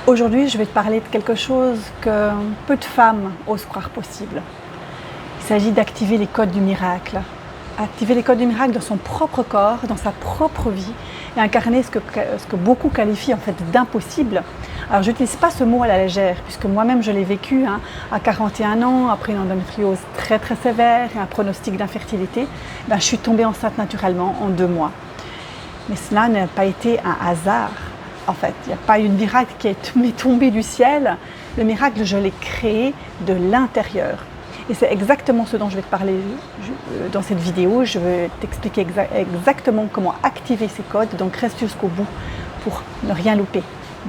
Aujourd'hui, je vais te parler de quelque chose que peu de femmes osent croire possible. Il s'agit d'activer les codes du miracle. Activer les codes du miracle dans son propre corps, dans sa propre vie, et incarner ce que beaucoup qualifient en fait d'impossible. Alors je n'utilise pas ce mot à la légère, puisque moi-même je l'ai vécu à 41 ans, après une endométriose très très sévère et un pronostic d'infertilité. Je suis tombée enceinte naturellement en 2 mois. Mais cela n'a pas été un hasard. En fait, il n'y a pas eu de miracle qui m'est tombé du ciel. Le miracle, je l'ai créé de l'intérieur. Et c'est exactement ce dont je vais te parler dans cette vidéo. Je vais t'expliquer exactement comment activer ces codes. Donc reste jusqu'au bout pour ne rien louper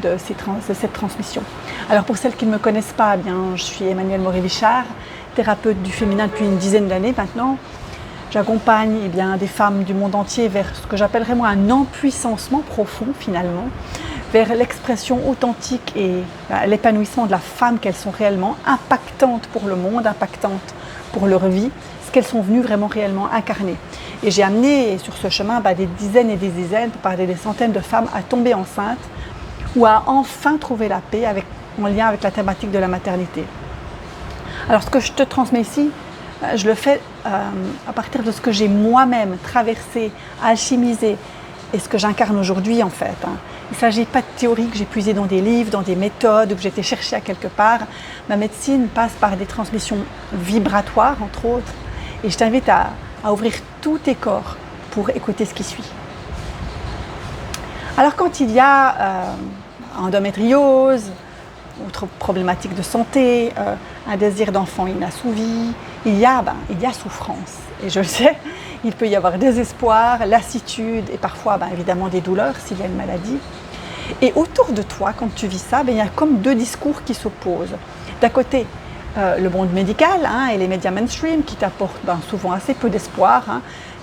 de cette transmission. Alors pour celles qui ne me connaissent pas, je suis Emmanuelle Moret-Vichard, thérapeute du féminin depuis une dizaine d'années maintenant. J'accompagne des femmes du monde entier vers ce que j'appellerais moi un empuissancement profond finalement, vers l'expression authentique et l'épanouissement de la femme qu'elles sont réellement, impactantes pour le monde, impactantes pour leur vie, ce qu'elles sont venues vraiment réellement incarner. Et j'ai amené sur ce chemin des dizaines et des dizaines, pour parler des centaines de femmes à tomber enceintes ou à enfin trouver la paix en lien avec la thématique de la maternité. Alors ce que je te transmets ici, je le fais à partir de ce que j'ai moi-même traversé, alchimisé et ce que j'incarne aujourd'hui en fait. Il ne s'agit pas de théorie que j'ai puisée dans des livres, dans des méthodes ou que j'ai été chercher à quelque part. Ma médecine passe par des transmissions vibratoires entre autres et je t'invite à ouvrir tous tes corps pour écouter ce qui suit. Alors quand il y a endométriose, autre problématique de santé, un désir d'enfant inassouvi, il y a souffrance. Et je le sais, il peut y avoir désespoir, lassitude et parfois évidemment des douleurs s'il y a une maladie. Et autour de toi, quand tu vis ça, il y a comme 2 discours qui s'opposent. D'un côté, le monde médical et les médias mainstream qui t'apportent souvent assez peu d'espoir,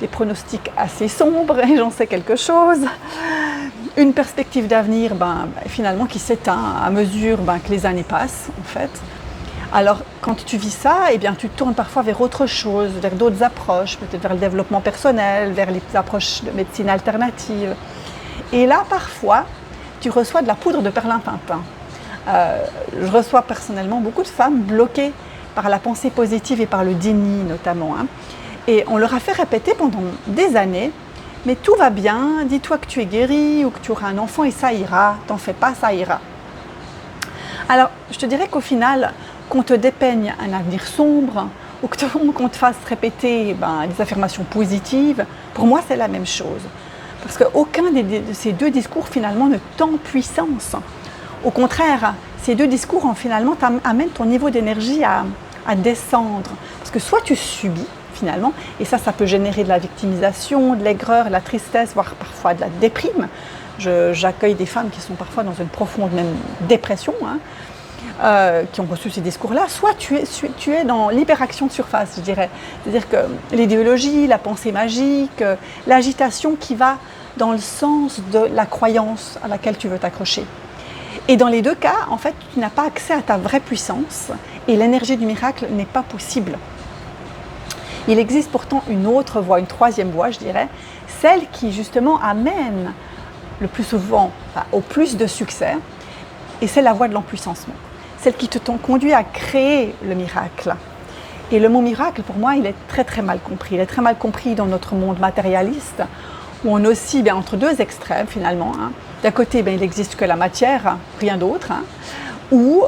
des pronostics assez sombres, et j'en sais quelque chose. Une perspective d'avenir finalement qui s'éteint à mesure que les années passent en fait. Alors quand tu vis ça, tu te tournes parfois vers autre chose, vers d'autres approches, peut-être vers le développement personnel, vers les approches de médecine alternative. Et là parfois, tu reçois de la poudre de perlimpinpin. Je reçois personnellement beaucoup de femmes bloquées par la pensée positive et par le déni notamment. Et on leur a fait répéter pendant des années: mais tout va bien, dis-toi que tu es guérie ou que tu auras un enfant et ça ira, t'en fais pas, ça ira. Alors, je te dirais qu'au final, qu'on te dépeigne un avenir sombre ou qu'on te fasse répéter des affirmations positives, pour moi c'est la même chose. Parce qu'aucun de ces 2 discours finalement ne t'empuissance. Au contraire, ces 2 discours finalement amènent ton niveau d'énergie à descendre. Parce que soit tu subis, finalement, et ça peut générer de la victimisation, de l'aigreur, de la tristesse, voire parfois de la déprime. J'accueille des femmes qui sont parfois dans une profonde même dépression, qui ont reçu ces discours-là. Soit tu es dans l'hyperaction de surface, je dirais. C'est-à-dire que l'idéologie, la pensée magique, l'agitation qui va dans le sens de la croyance à laquelle tu veux t'accrocher. Et dans les 2 cas, en fait, tu n'as pas accès à ta vraie puissance et l'énergie du miracle n'est pas possible. Il existe pourtant une autre voie, une 3e voie, je dirais, celle qui justement amène le plus souvent au plus de succès, et c'est la voie de l'empuissancement. Celle qui te conduit à créer le miracle. Et le mot miracle, pour moi, il est très très mal compris. Il est très mal compris dans notre monde matérialiste, où on oscille entre 2 extrêmes finalement. D'un côté, il n'existe que la matière, rien d'autre. Ou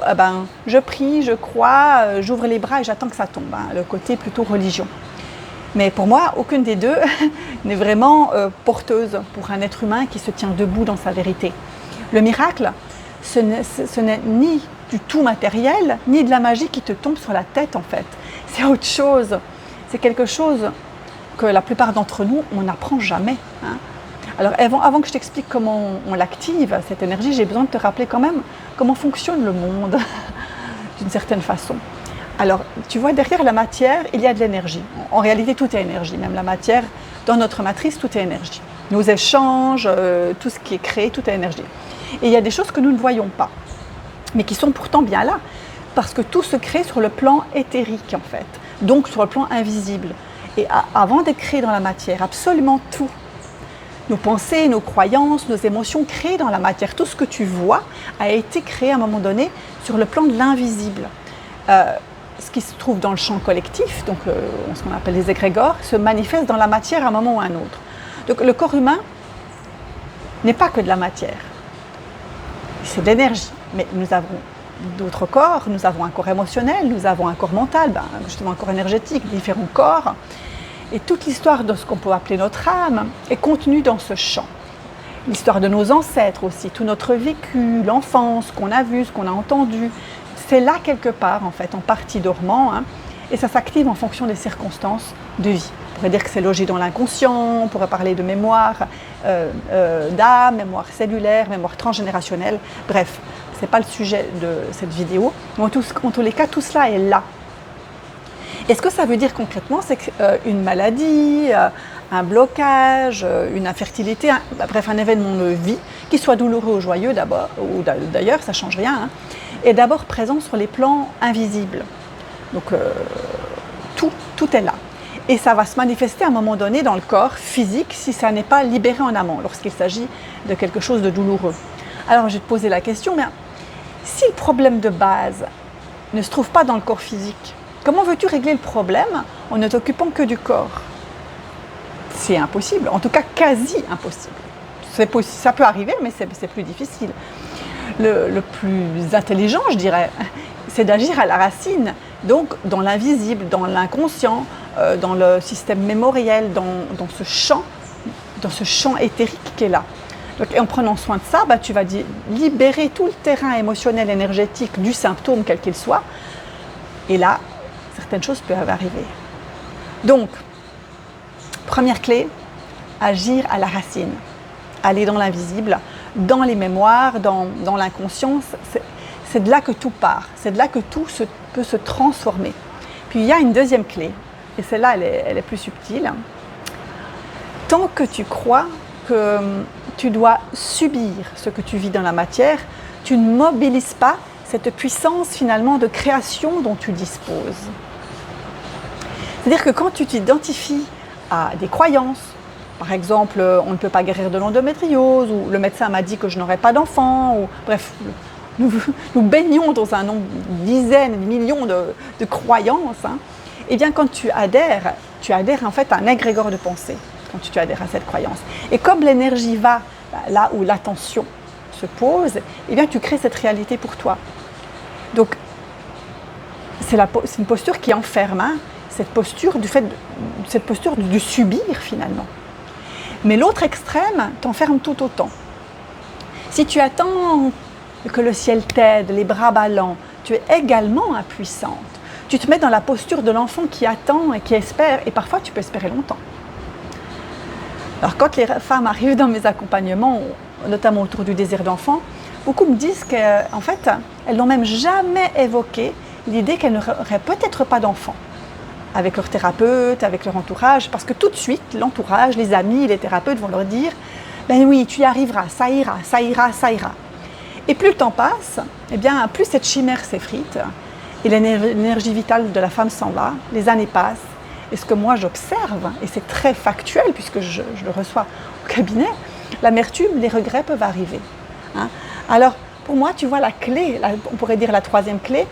je prie, je crois, j'ouvre les bras et j'attends que ça tombe. Le côté plutôt religion. Mais pour moi, aucune des 2 n'est vraiment porteuse pour un être humain qui se tient debout dans sa vérité. Le miracle, ce n'est ni du tout matériel, ni de la magie qui te tombe sur la tête en fait. C'est autre chose. C'est quelque chose que la plupart d'entre nous, on n'apprend jamais. Alors avant que je t'explique comment on l'active, cette énergie, j'ai besoin de te rappeler quand même comment fonctionne le monde d'une certaine façon. Alors, tu vois, derrière la matière, il y a de l'énergie. En réalité, tout est énergie. Même la matière, dans notre matrice, tout est énergie. Nos échanges, tout ce qui est créé, tout est énergie. Et il y a des choses que nous ne voyons pas, mais qui sont pourtant bien là, parce que tout se crée sur le plan éthérique, en fait, donc sur le plan invisible. Et avant d'être créé dans la matière, absolument tout nos pensées, nos croyances, nos émotions créées dans la matière. Tout ce que tu vois a été créé à un moment donné sur le plan de l'invisible. Ce qui se trouve dans le champ collectif, donc ce qu'on appelle les égrégores, se manifeste dans la matière à un moment ou à un autre. Donc le corps humain n'est pas que de la matière, c'est de l'énergie. Mais nous avons d'autres corps, nous avons un corps émotionnel, nous avons un corps mental, justement un corps énergétique, différents corps. Et toute l'histoire de ce qu'on peut appeler notre âme est contenue dans ce champ. L'histoire de nos ancêtres aussi, tout notre vécu, l'enfance, ce qu'on a vu, ce qu'on a entendu, c'est là quelque part en fait, en partie dormant, et ça s'active en fonction des circonstances de vie. On pourrait dire que c'est logé dans l'inconscient, on pourrait parler de mémoire d'âme, mémoire cellulaire, mémoire transgénérationnelle, bref, ce n'est pas le sujet de cette vidéo, mais en tous les cas, tout cela est là. Et ce que ça veut dire concrètement, c'est qu'une maladie, un blocage, une infertilité, bref, un événement de vie, qu'il soit douloureux ou joyeux d'abord, ou d'ailleurs, ça ne change rien, est d'abord présent sur les plans invisibles. Donc, tout est là. Et ça va se manifester à un moment donné dans le corps physique si ça n'est pas libéré en amont, lorsqu'il s'agit de quelque chose de douloureux. Alors, je vais te poser la question, mais si le problème de base ne se trouve pas dans le corps physique, comment veux-tu régler le problème en ne t'occupant que du corps? C'est impossible, en tout cas quasi impossible. Ça peut arriver, mais c'est plus difficile. Le plus intelligent, je dirais, c'est d'agir à la racine, donc dans l'invisible, dans l'inconscient, dans le système mémoriel, dans ce champ éthérique qui est là. Donc, et en prenant soin de ça, tu vas libérer tout le terrain émotionnel, énergétique du symptôme, quel qu'il soit, et là, certaines choses peuvent arriver. Donc, première clé, agir à la racine, aller dans l'invisible, dans les mémoires, dans l'inconscience, c'est de là que tout part, c'est de là que tout peut se transformer. Puis il y a une deuxième clé, et celle-là, elle est plus subtile. Tant que tu crois que tu dois subir ce que tu vis dans la matière, tu ne mobilises pas cette puissance finalement de création dont tu disposes. C'est-à-dire que quand tu t'identifies à des croyances, par exemple, on ne peut pas guérir de l'endométriose, ou le médecin m'a dit que je n'aurais pas d'enfant, ou bref, nous baignons dans un nombre de dizaines, de millions de croyances. Et bien quand tu adhères en fait à un égrégore de pensée, quand tu adhères à cette croyance. Et comme l'énergie va là où l'attention se pose, et bien tu crées cette réalité pour toi. Donc, c'est une posture qui enferme, cette posture du subir finalement. Mais l'autre extrême t'enferme tout autant. Si tu attends que le ciel t'aide, les bras ballants, tu es également impuissante. Tu te mets dans la posture de l'enfant qui attend et qui espère, et parfois tu peux espérer longtemps. Alors quand les femmes arrivent dans mes accompagnements, notamment autour du désir d'enfant, beaucoup me disent qu'en fait, elles n'ont même jamais évoqué l'idée qu'elles n'auraient peut-être pas d'enfant avec leur thérapeute, avec leur entourage, parce que tout de suite, l'entourage, les amis, les thérapeutes vont leur dire « Ben oui, tu y arriveras, ça ira, ça ira, ça ira ». Et plus le temps passe, eh bien, plus cette chimère s'effrite et l'énergie vitale de la femme s'en va, les années passent. Et ce que moi j'observe, et c'est très factuel puisque je le reçois au cabinet, l'amertume, les regrets peuvent arriver. Alors, pour moi, tu vois, la clé, on pourrait dire la troisième clé,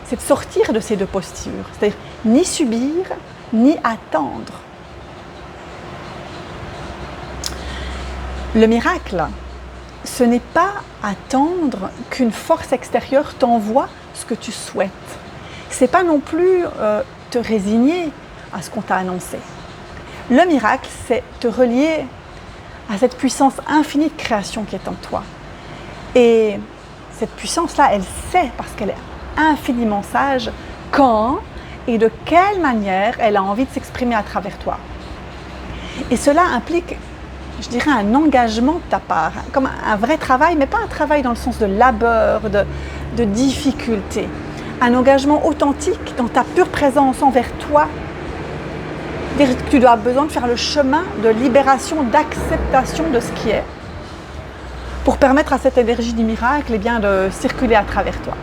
c'est de sortir de ces deux postures. C'est-à-dire ni subir, ni attendre. Le miracle, ce n'est pas attendre qu'une force extérieure t'envoie ce que tu souhaites. Ce n'est pas non plus te résigner à ce qu'on t'a annoncé. Le miracle, c'est te relier à cette puissance infinie de création qui est en toi. Et cette puissance-là, elle sait, parce qu'elle est infiniment sage, quand et de quelle manière elle a envie de s'exprimer à travers toi. Et cela implique, je dirais, un engagement de ta part, comme un vrai travail, mais pas un travail dans le sens de labeur, de difficulté. Un engagement authentique dans ta pure présence envers toi. Tu dois avoir besoin de faire le chemin de libération, d'acceptation de ce qui est, pour permettre à cette énergie du miracle de circuler à travers toi.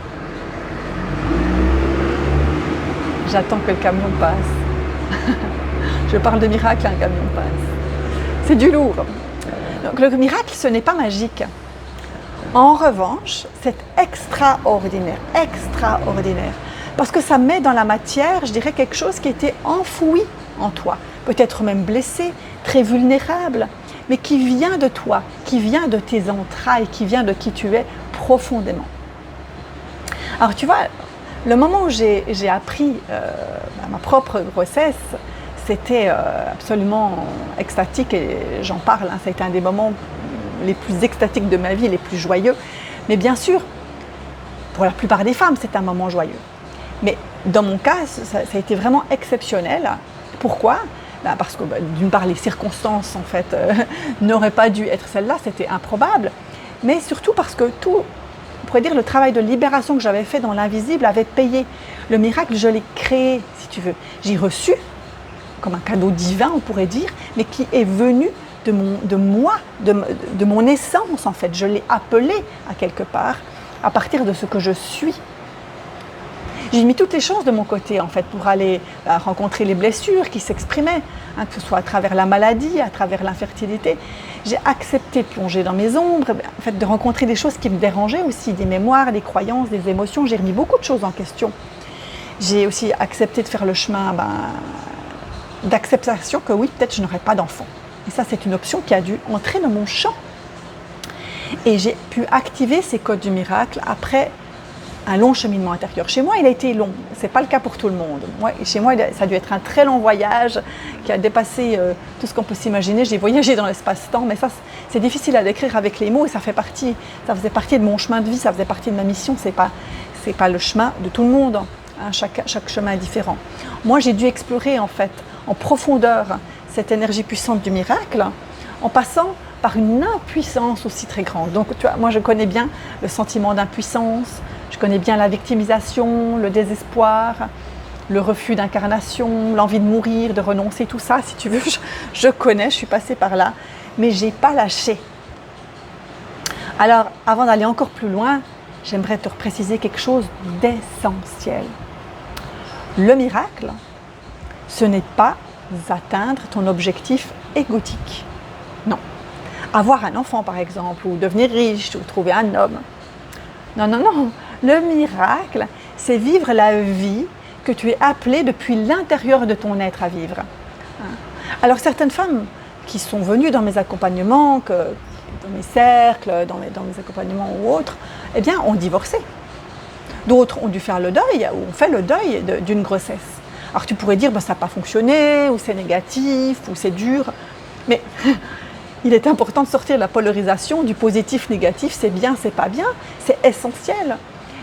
J'attends que le camion passe. Je parle de miracle, un camion passe. C'est du lourd. Donc le miracle, ce n'est pas magique. En revanche, c'est extraordinaire, extraordinaire. Parce que ça met dans la matière, je dirais, quelque chose qui était enfoui en toi, peut-être même blessé, très vulnérable, mais qui vient de toi, qui vient de tes entrailles, qui vient de qui tu es profondément. Alors tu vois, le moment où j'ai appris ma propre grossesse, c'était absolument extatique et j'en parle, hein, ça a été un des moments les plus extatiques de ma vie, les plus joyeux. Mais bien sûr, pour la plupart des femmes, c'est un moment joyeux. Mais dans mon cas, ça a été vraiment exceptionnel. Pourquoi ? Parce que d'une part, les circonstances en fait n'auraient pas dû être celles-là, c'était improbable. Mais surtout parce que tout, on pourrait dire, le travail de libération que j'avais fait dans l'invisible avait payé. Le miracle, je l'ai créé, si tu veux. J'ai reçu comme un cadeau divin, on pourrait dire, mais qui est venu de moi, de mon essence en fait. Je l'ai appelé à quelque part à partir de ce que je suis. J'ai mis toutes les chances de mon côté en fait pour aller rencontrer les blessures qui s'exprimaient, hein, que ce soit à travers la maladie, à travers l'infertilité. J'ai accepté de plonger dans mes ombres, en fait, de rencontrer des choses qui me dérangeaient aussi, des mémoires, des croyances, des émotions. J'ai remis beaucoup de choses en question. J'ai aussi accepté de faire le chemin d'acceptation que oui, peut-être je n'aurai pas d'enfant. Et ça, c'est une option qui a dû entrer dans mon champ. Et j'ai pu activer ces codes du miracle après un long cheminement intérieur. Chez moi, il a été long. Ce n'est pas le cas pour tout le monde. Chez moi, ça a dû être un très long voyage qui a dépassé tout ce qu'on peut s'imaginer. J'ai voyagé dans l'espace-temps, mais ça, c'est difficile à décrire avec les mots et ça faisait partie de mon chemin de vie, ça faisait partie de ma mission. Ce n'est pas le chemin de tout le monde. Hein, chaque chemin est différent. Moi, j'ai dû explorer en fait en profondeur cette énergie puissante du miracle en passant par une impuissance aussi très grande. Donc, tu vois, moi, je connais bien le sentiment d'impuissance, je connais bien la victimisation, le désespoir, le refus d'incarnation, l'envie de mourir, de renoncer, tout ça, si tu veux, je connais, je suis passée par là, mais je n'ai pas lâché. Alors, avant d'aller encore plus loin, j'aimerais te préciser quelque chose d'essentiel. Le miracle, ce n'est pas atteindre ton objectif égotique. Non. Avoir un enfant, par exemple, ou devenir riche, ou trouver un homme. Non, non, non. Le miracle, c'est vivre la vie que tu es appelé depuis l'intérieur de ton être à vivre. Alors, certaines femmes qui sont venues dans mes accompagnements, dans mes cercles, dans mes accompagnements ou autres, eh bien, ont divorcé. D'autres ont dû faire le deuil, ou ont fait le deuil d'une grossesse. Alors tu pourrais dire, ça n'a pas fonctionné, ou c'est négatif, ou c'est dur. Mais il est important de sortir de la polarisation du positif-négatif, c'est bien, c'est pas bien, c'est essentiel.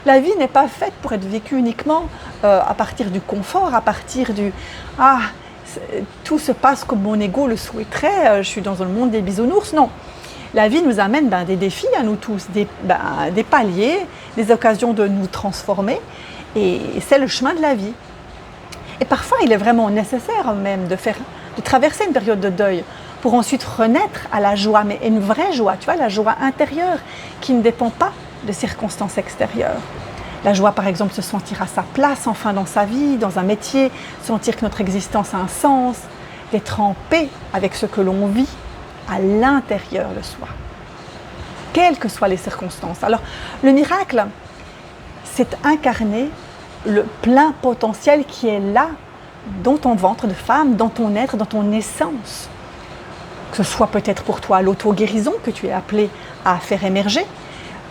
La vie n'est pas faite pour être vécue uniquement à partir du confort, à partir du « ah, tout se passe comme mon ego le souhaiterait, je suis dans le monde des bisounours ». Non, la vie nous amène des défis à nous tous, des paliers, des occasions de nous transformer, et c'est le chemin de la vie. Et parfois, il est vraiment nécessaire même de traverser une période de deuil pour ensuite renaître à la joie, mais une vraie joie, tu vois, la joie intérieure qui ne dépend pas de circonstances extérieures. La joie, par exemple, se sentir à sa place enfin dans sa vie, dans un métier, sentir que notre existence a un sens, d'être en paix avec ce que l'on vit à l'intérieur de soi, quelles que soient les circonstances. Alors, le miracle, c'est incarner le plein potentiel qui est là, dans ton ventre de femme, dans ton être, dans ton essence. Que ce soit peut-être pour toi l'auto-guérison que tu es appelé à faire émerger,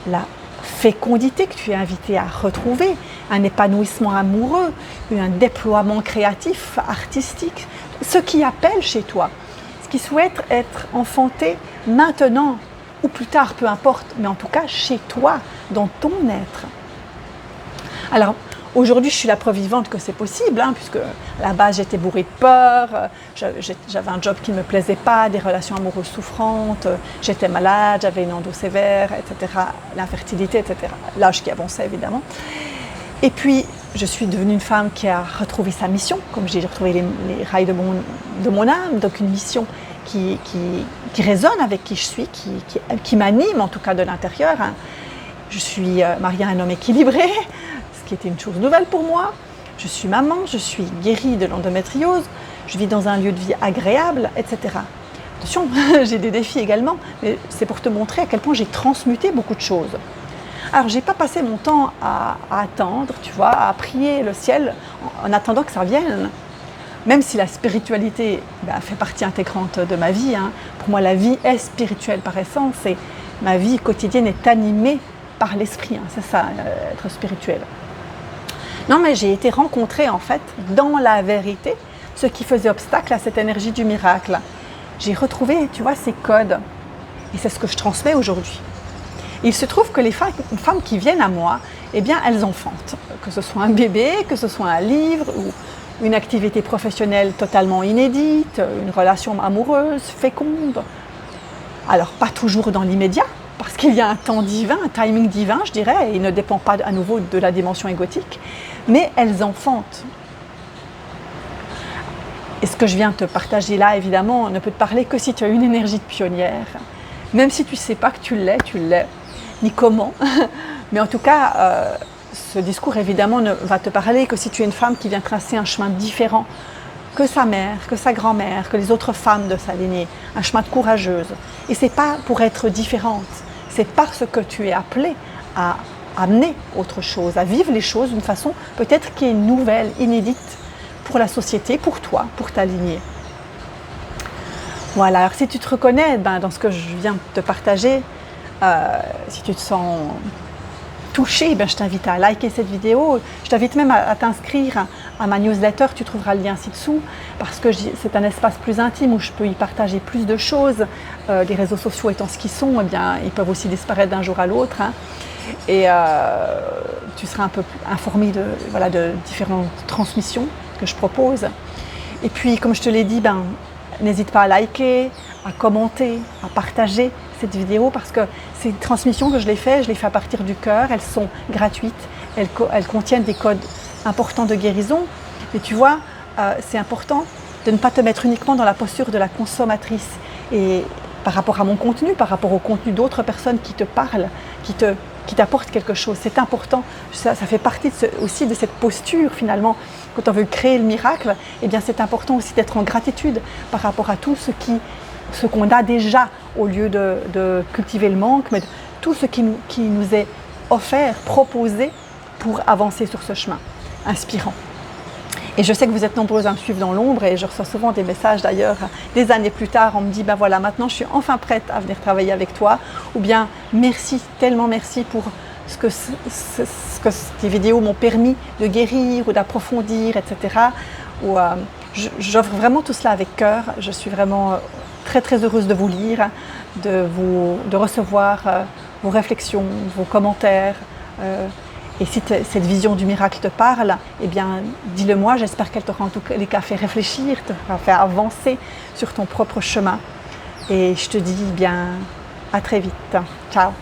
la fécondité que tu es invité à retrouver, un épanouissement amoureux, un déploiement créatif, artistique, ce qui appelle chez toi, ce qui souhaite être enfanté maintenant ou plus tard, peu importe, mais en tout cas chez toi, dans ton être. Alors, aujourd'hui, je suis la preuve vivante que c'est possible, puisque à la base, j'étais bourrée de peur, j'avais un job qui ne me plaisait pas, des relations amoureuses souffrantes, j'étais malade, j'avais une endo sévère, etc., l'infertilité, etc., l'âge qui avançait évidemment. Et puis, je suis devenue une femme qui a retrouvé sa mission, comme j'ai retrouvé les rails de mon âme, donc une mission qui résonne avec qui je suis, qui m'anime en tout cas de l'intérieur. Je suis mariée à un homme équilibré, qui était une chose nouvelle pour moi. Je suis maman, je suis guérie de l'endométriose, je vis dans un lieu de vie agréable, etc. Attention, j'ai des défis également, mais c'est pour te montrer à quel point j'ai transmuté beaucoup de choses. Alors, j'ai pas passé mon temps à attendre, tu vois, à prier le ciel en attendant que ça vienne. Même si la spiritualité fait partie intégrante de ma vie, hein. Pour moi, la vie est spirituelle par essence et ma vie quotidienne est animée par l'esprit. Hein. C'est ça, être spirituel. Non, mais j'ai été rencontrer en fait, dans la vérité, ce qui faisait obstacle à cette énergie du miracle. J'ai retrouvé, tu vois, ces codes. Et c'est ce que je transmets aujourd'hui. Il se trouve que les femmes qui viennent à moi, eh bien, elles enfantent. Que ce soit un bébé, que ce soit un livre ou une activité professionnelle totalement inédite, une relation amoureuse, féconde. Alors, pas toujours dans l'immédiat, parce qu'il y a un temps divin, un timing divin, je dirais, et il ne dépend pas à nouveau de la dimension égotique, mais elles enfantent. Et ce que je viens de te partager là, évidemment, ne peut te parler que si tu as une énergie de pionnière. Même si tu ne sais pas que tu l'es, ni comment. Mais en tout cas, ce discours, évidemment, ne va te parler que si tu es une femme qui vient tracer un chemin différent que sa mère, que sa grand-mère, que les autres femmes de sa lignée. Un chemin de courageuse. Et ce n'est pas pour être différente. C'est parce que tu es appelée à amener autre chose, à vivre les choses d'une façon peut-être qui est nouvelle, inédite pour la société, pour toi, pour ta lignée. Voilà, alors si tu te reconnais dans ce que je viens de te partager, si tu te sens touché, je t'invite à liker cette vidéo. Je t'invite même à t'inscrire à ma newsletter, tu trouveras le lien ci-dessous, parce que c'est un espace plus intime où je peux y partager plus de choses. Les réseaux sociaux étant ce qu'ils sont, eh bien, ils peuvent aussi disparaître d'un jour à l'autre. Hein. Et tu seras un peu informé de différentes transmissions que je propose. Et puis, comme je te l'ai dit, n'hésite pas à liker, à commenter, à partager cette vidéo parce que ces transmissions que je les fais à partir du cœur, elles sont gratuites, elles contiennent des codes importants de guérison. Et tu vois, c'est important de ne pas te mettre uniquement dans la posture de la consommatrice. Et par rapport à mon contenu, par rapport au contenu d'autres personnes qui te parlent, qui t'apportent quelque chose, c'est important. Ça fait partie aussi de cette posture finalement. Quand on veut créer le miracle, eh bien c'est important aussi d'être en gratitude par rapport à tout ce qu'on a déjà, au lieu de cultiver le manque, mais tout ce qui nous est offert, proposé pour avancer sur ce chemin inspirant. Et je sais que vous êtes nombreuses à me suivre dans l'ombre et je reçois souvent des messages d'ailleurs des années plus tard. On me dit, voilà, maintenant je suis enfin prête à venir travailler avec toi. Ou bien, merci, tellement merci pour ce que tes vidéos m'ont permis de guérir ou d'approfondir, etc. J'offre vraiment tout cela avec cœur. Je suis vraiment très très heureuse de vous lire, de recevoir vos réflexions, vos commentaires. Et si cette vision du miracle te parle, eh bien, dis-le moi. J'espère qu'elle t'aura en tout cas fait réfléchir, t'aura fait avancer sur ton propre chemin. Et je te dis à très vite. Ciao.